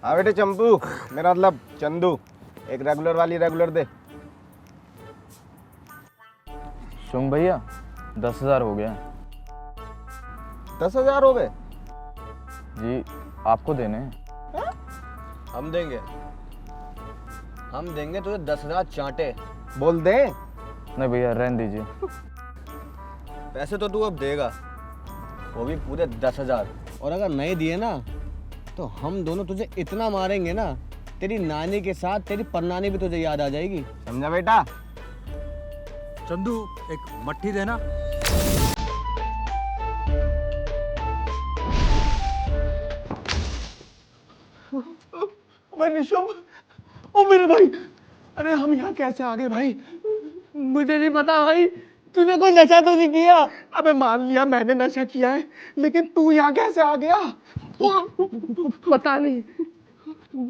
हाँ बेटे चंपू, मेरा मतलब चंदू, एक रेगुलर वाली रेगुलर दे। शुंग भैया 10,000 हो गया। 10,000 हो गए? जी आपको देने हैं। हम देंगे तुझे 10,000 चांटे। बोल दे। नहीं भैया रहने दीजिए। पैसे तो तू अब देगा, वो भी पूरे 10,000। और अगर नहीं दिए ना तो हम दोनों तुझे इतना मारेंगे ना, तेरी नानी के साथ तेरी परनानी भी तुझे याद आ जाएगी। समझा बेटा? चंदू एक मट्ठी देना। भाई निशुम, ओ मेरे भाई, अरे हम यहाँ कैसे आ गए भाई? मुझे नहीं पता भाई, तूने कोई नशा तो नहीं किया? अबे मान लिया मैंने नशा किया है, लेकिन तू यहाँ कैसे आ गया? पता नहीं,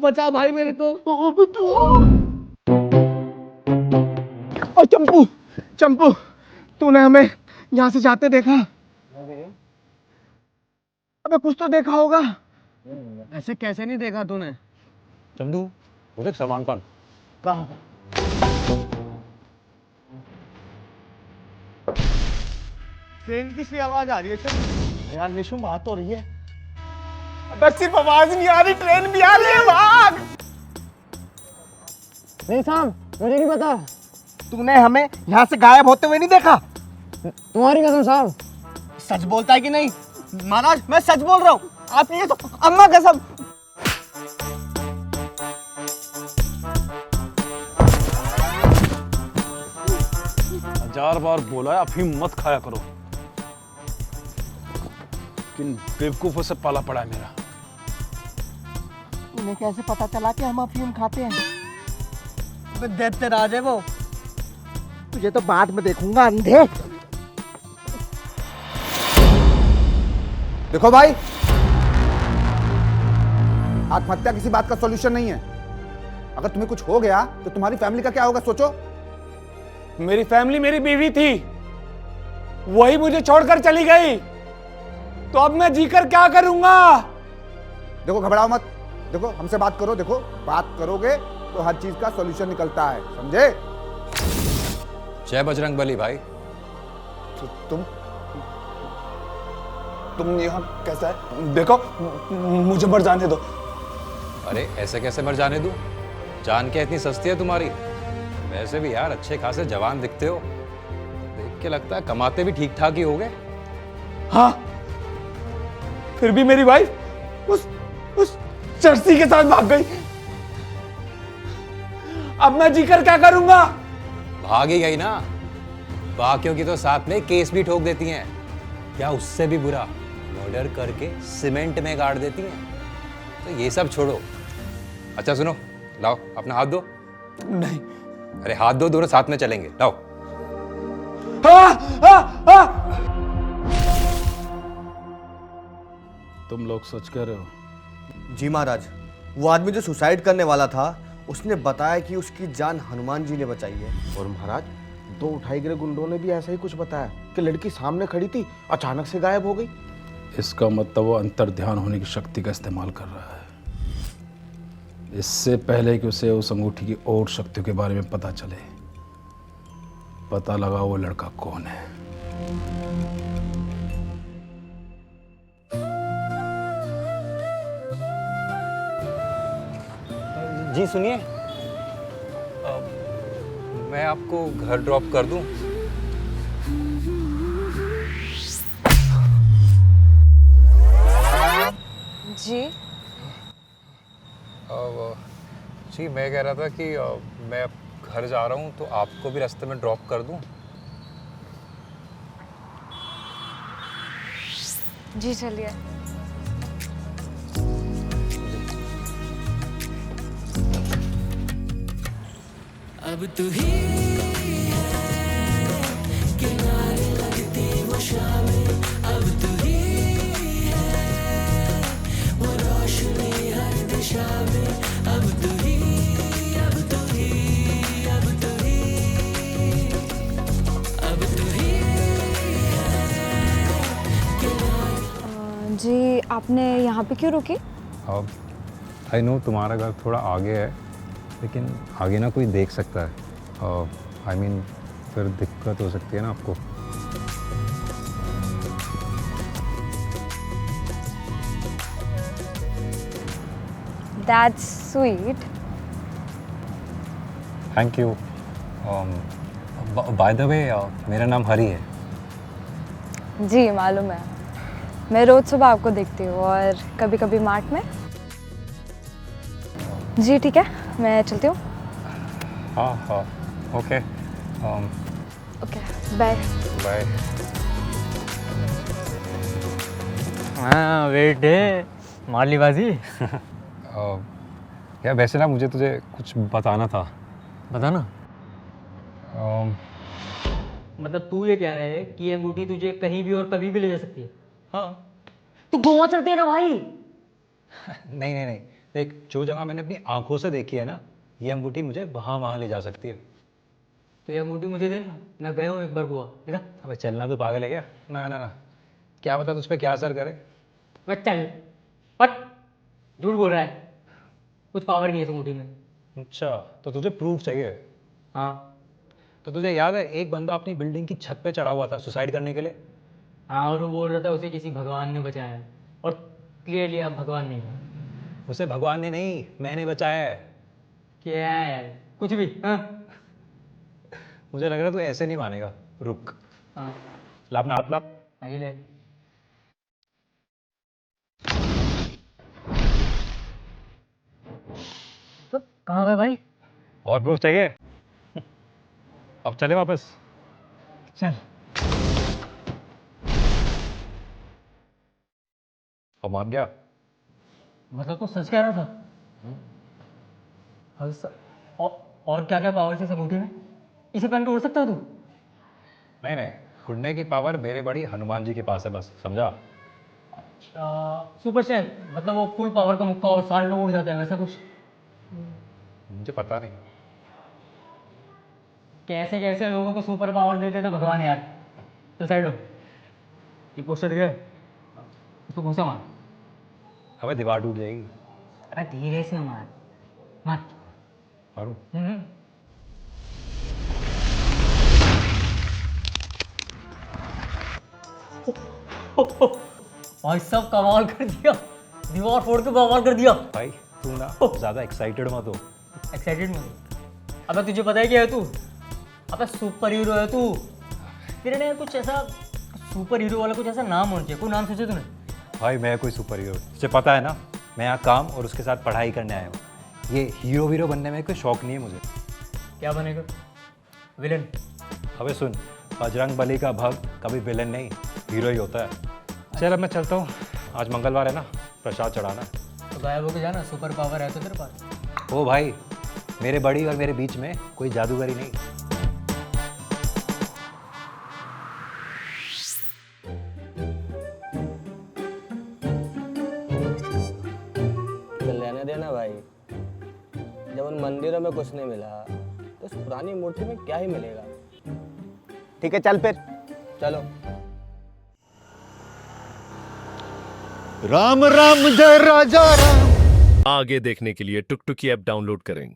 बचा भाई मेरे को। और चंपू, चंपू, तूने हमें यहाँ से जाते देखा? अबे कुछ तो देखा होगा। ऐसे कैसे नहीं देखा तूने? चंदू वो देख सलमान खान। कहाँ? ट्रेन की सी आवाज आ रही है। चल यार निशुम, बात हो रही है। अबे सिर्फ आवाज नहीं आ रही, ट्रेन भी आ रही है। भाग। नहीं साहब, मुझे नहीं पता। तूने हमें यहाँ से गायब होते हुए नहीं देखा? तुम्हारी कसम साहब। सच बोलता है कि नहीं? महाराज मैं सच बोल रहा हूँ, आप ये तो अम्मा कसम। हजार बार बोला है अफीम मत खाया करो, किन बेवकूफों से पाला पड़ा है मेरा। तुम्हें कैसे पता चला कि हम अफीम खाते हैं? दैत्य राज है वो। तुझे तो बाद में देखूंगा अंधे। देखो भाई, आत्महत्या किसी बात का सॉल्यूशन नहीं है। अगर तुम्हें कुछ हो गया तो तुम्हारी फैमिली का क्या होगा सोचो। मेरी फैमिली मेरी बीवी थी, वही मुझे छोड़कर चली गई, तो अब मैं जीकर क्या करूंगा? देखो घबराओ मत, देखो हमसे बात करो, देखो बात करोगे तो हर चीज का सॉल्यूशन निकलता है, समझे? जय बजरंग बली भाई। तुम यहाँ कैसा है? देखो मुझे मर जाने दो। अरे ऐसे कैसे मर जाने दूं? जान क्या इतनी सस्ती है तुम्हारी? वैसे भी यार अच्छे खासे जवान दिखते हो, देख के लगता है कमाते भी ठीक ठाक ही होगे। हाँ, फिर भी मेरी वाइफ उस चर्सी के साथ भाग गई। अब मैं जीकर क्या करूंगा? भाग ही गई ना, बाकियों की तो साथ में केस भी ठोक देती हैं, या उससे भी बुरा मर्डर करके सीमेंट में गाड़ देती हैं। तो ये सब छोड़ो, अच्छा सुनो, लाओ अपना हाथ दो। नहीं। अरे हाथ दो, दोनों साथ में चलेंगे, लाओ। तुम लोग सच कह रहे हो? जी महाराज, वो आदमी जो सुसाइड करने वाला था, उसने बताया कि उसकी जान हनुमान जी ने बचाई है। और महाराज, दो उठाई गिरे गुंडों ने भी ऐसा ही कुछ बताया कि लड़की सामने खड़ी थी, अचानक से गायब हो गई। इसका मतलब वो अंतर ध्यान होने की शक्ति का इस्तेमाल कर रहा है, इससे पहले कि उसे उस अंगूठी की और शक्तियों के बारे में पता चले। पता लगा वो लड़का कौन है। जी सुनिए, मैं आपको घर ड्रॉप कर दूं? जी जी मैं कह रहा था कि मैं अब घर जा रहा हूं, तो आपको भी रास्ते में ड्रॉप कर दूं? जी चलिए। अब तू ही है, किनारे लगती वो शामें। अब तू ही है, वो रोशनी हर दिशा में। अब तू ही, अब तू ही, अब तू ही, अब तू ही है, जी आपने यहाँ पे क्यों रुकी? आई नो तुम्हारा घर थोड़ा आगे है, लेकिन आगे ना कोई देख सकता है। आई मीन फिर दिक्कत हो सकती है ना आपको। That's sweet. Thank you. By the way मेरा नाम हरी है। जी मालूम है, मैं रोज सुबह आपको देखती हूँ और कभी कभी मार्ट में। जी ठीक है, मैं चलती हूँ। हाँ हाँ ओके ओके बाय। बाय। हाँ बेटे, मार ली बाजी। यार वैसे ना मुझे तुझे कुछ बताना था। बताना। um, मतलब तू ये कह रहा है कि ये अंगूठी तुझे कहीं भी और कभी भी ले जा सकती है? हाँ। तू गोवा चलते है ना भाई। नहीं नहीं नहीं, देख जो जगह मैंने अपनी आंखों से देखी है ना, ये अंगूठी मुझे वहाँ वहाँ ले जा सकती है। तो ये अंगूठी मुझे दे ना, मैं गया हूँ एक बार गोवा, देखा। अबे चलना तो पागल है क्या? ना ना ना, क्या पता तुझ पे क्या असर करे। बस चल, बट झूठ बोल रहा है, कुछ पावर नहीं है इस अंगूठी में। अच्छा तो तुझे प्रूफ चाहिए? हाँ। तो तुझे याद है एक बंदा अपनी बिल्डिंग की छत पे चढ़ा हुआ था सुसाइड करने के लिए? हाँ, और वो बोल रहा था उसे किसी भगवान ने बचाया है, और क्लियरली अब भगवान नहीं है। उसे भगवान ने नहीं, मैंने बचाया है। क्या है यार, कुछ भी। हाँ मुझे लग रहा है तू ऐसे नहीं मानेगा। रुक, हाँ, ला अपना हाथ ला। आगे ले। तो कहाँ गए भाई? और प्रूफ चाहिए? अब चले वापस। चल। अब मान गया? मतलब तो सच कह रहा था। और क्या क्या पावर थी इस अंगूठी में? इसे पहन के उड़ सकता है तू? नहीं नहीं, उड़ने की पावर मेरे बड़ी हनुमान जी के पास है, बस समझा? सुपर चैन, मतलब वो फुल पावर का मुक्का और सारे लोग उड़ जाते हैं, वैसा कुछ? मुझे पता नहीं। कैसे कैसे लोगों को सुपर पावर देते थे भगवान यार। तो साइड हो, ये पोस्टर दिख रहा है, इसको घुसा मार। अबे दीवार टूट जाएगी। अरे धीरे से मार, मार। मारूं? भाई सब कमाल कर दिया, दीवार फोड़ के बवाल कर दिया। भाई तू ना ज़्यादा एक्साइटेड मत हो। एक्साइटेड में? अबे तुझे पता है क्या है तू? अबे सुपर हीरो है तू। तेरे ने कुछ ऐसा सुपर हीरो वाला कुछ ऐसा नाम होना चाहिए। कोई नाम सोचे तूने? भाई मैं कोई सुपर हीरो, तुझे पता है ना, मैं यहाँ काम और उसके साथ पढ़ाई करने आया हूँ। ये हीरो वीरो बनने में कोई शौक नहीं है मुझे। क्या बनेगा? विलन? अबे सुन, बजरंग बली का भक्त कभी विलन नहीं, हीरो ही होता है। चल अब मैं चलता हूँ, आज मंगलवार है ना, प्रसाद चढ़ाना है। तो गायब होके जाना, सुपर पावर है तो तेरे पास। ओ भाई, मेरे बड़ी और मेरे बीच में कोई जादूगरी नहीं। तो लेने देना भाई, जब उन मंदिरों में कुछ नहीं मिला तो उस पुरानी मूर्ति में क्या ही मिलेगा। ठीक है चल फिर, चलो। राम राम जय राजा राम। आगे देखने के लिए टुकटुकी ऐप डाउनलोड करें।